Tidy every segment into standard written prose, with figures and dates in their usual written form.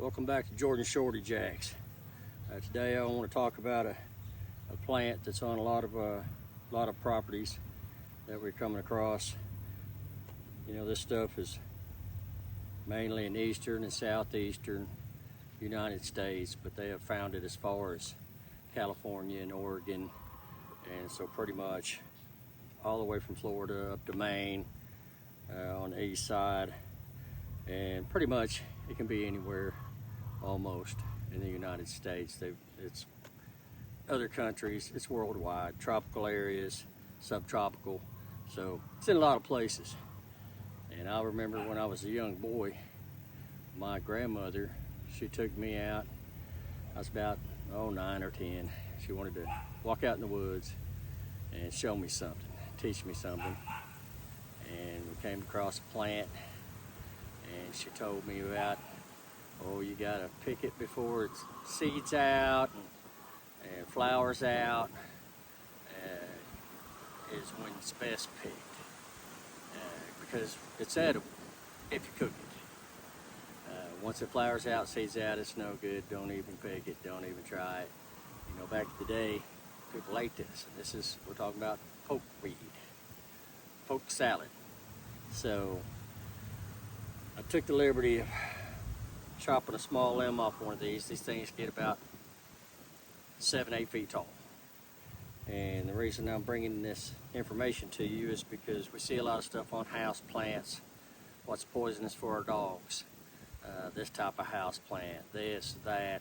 Welcome back to Jordan Shorty Jacks. Today I want to talk about a plant that's on a lot of properties that we're coming across. You know, this stuff is mainly in eastern and southeastern United States, but they have found it as far as California and Oregon, and so pretty much all the way from Florida up to Maine on the east side, and pretty much it can be anywhere almost in the United States. It's other countries, it's worldwide, tropical areas, subtropical, so it's in a lot of places. And I remember when I was a young boy, my grandmother, she took me out. I was about 9 or 10. She wanted to walk out in the woods and show me something, teach me something. And we came across a plant, and she told me about, you gotta pick it before its seeds out and flowers out, is when it's best picked, because it's edible if you cook it. Once it flowers out, seeds out, it's no good. Don't even pick it, don't even try it. You know, back in the day, people ate this, and we're talking about pokeweed, poke salad. So I took the liberty of chopping a small limb off one of these. These things get about 7-8 feet tall. And the reason I'm bringing this information to you is because we see a lot of stuff on house plants. What's poisonous for our dogs? This type of house plant, this, that,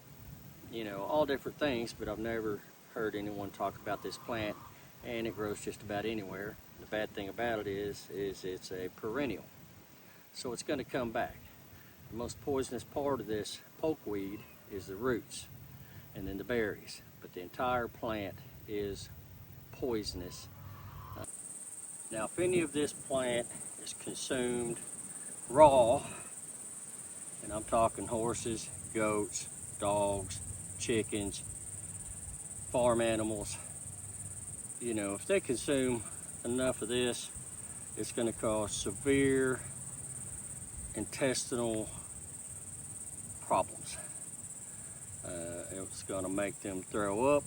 you know, all different things, but I've never heard anyone talk about this plant, and it grows just about anywhere. The bad thing about it is it's a perennial, so it's going to come back. The most poisonous part of this pokeweed is the roots and then the berries, but the entire plant is poisonous. Now, if any of this plant is consumed raw, and I'm talking horses, goats, dogs, chickens, farm animals, you know, if they consume enough of this, it's going to cause severe intestinal problems. It's going to make them throw up.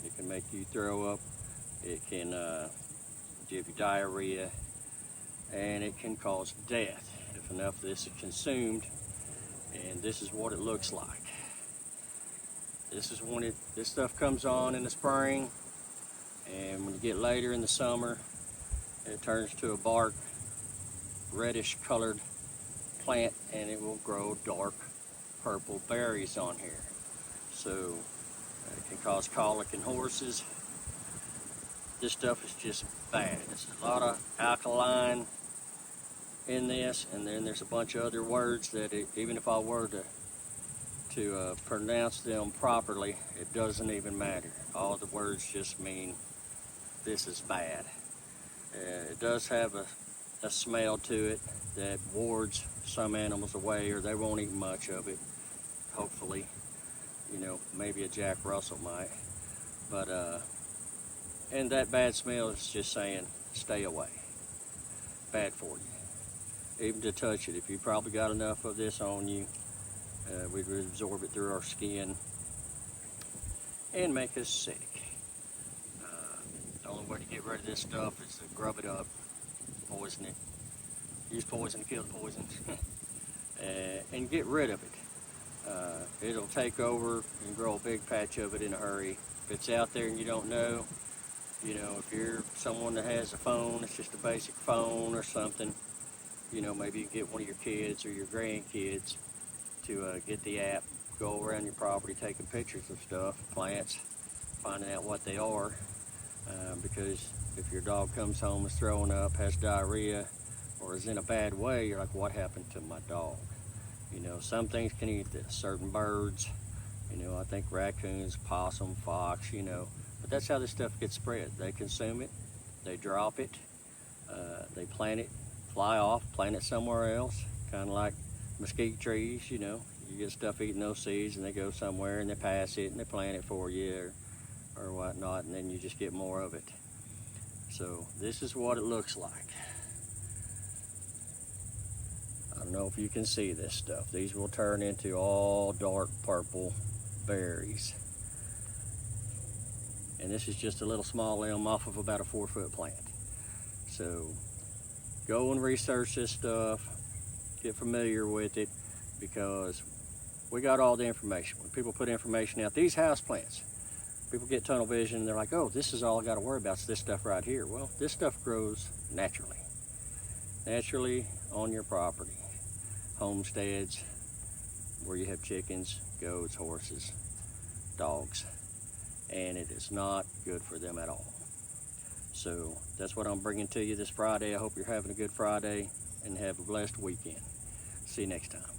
It can make you throw up. It can give you diarrhea, and it can cause death if enough of this is consumed. And this is what it looks like. This is when this stuff comes on in the spring, and when you get later in the summer, it turns to a bark, reddish colored plant, and it will grow dark purple berries on here. So it can cause colic in horses. This stuff is just bad. There's a lot of alkaline in this, and then there's a bunch of other words that even if I were to pronounce them properly, it doesn't even matter. All the words just mean this is bad. It does have a smell to it that wards some animals away, or they won't eat much of it. Hopefully, you know, maybe a Jack Russell might. But and that bad smell is just saying stay away. Bad for you. Even to touch it, if you probably got enough of this on you, we'd absorb it through our skin and make us sick. The only way to get rid of this stuff is to grub it up, poison it, use poison to kill the poison, and get rid of it. It'll take over and grow a big patch of it in a hurry. If it's out there and you don't know, you know, if you're someone that has a phone, it's just a basic phone or something, you know, maybe you can get one of your kids or your grandkids to get the app, go around your property taking pictures of stuff, plants, finding out what they are, because if your dog comes home, is throwing up, has diarrhea, or is in a bad way, you're like, what happened to my dog? You know, some things can eat this, certain birds, you know, I think raccoons, possum, fox, you know, but that's how this stuff gets spread. They consume it, they drop it, they plant it, fly off, plant it somewhere else, kind of like mesquite trees, you know. You get stuff eating those seeds, and they go somewhere, and they pass it, and they plant it for you, or whatnot, and then you just get more of it. So this is what it looks like. I don't know if you can see this stuff. These will turn into all dark purple berries. And this is just a little small limb off of about a 4-foot plant. So go and research this stuff, get familiar with it, because we got all the information. When people put information out, these house plants, people get tunnel vision and they're like, oh, this is all I got to worry about is this stuff right here. Well, this stuff grows naturally on your property. Homesteads where you have chickens, goats, horses, dogs, and it is not good for them at all. So that's what I'm bringing to you this Friday. I hope you're having a good Friday and have a blessed weekend. See you next time.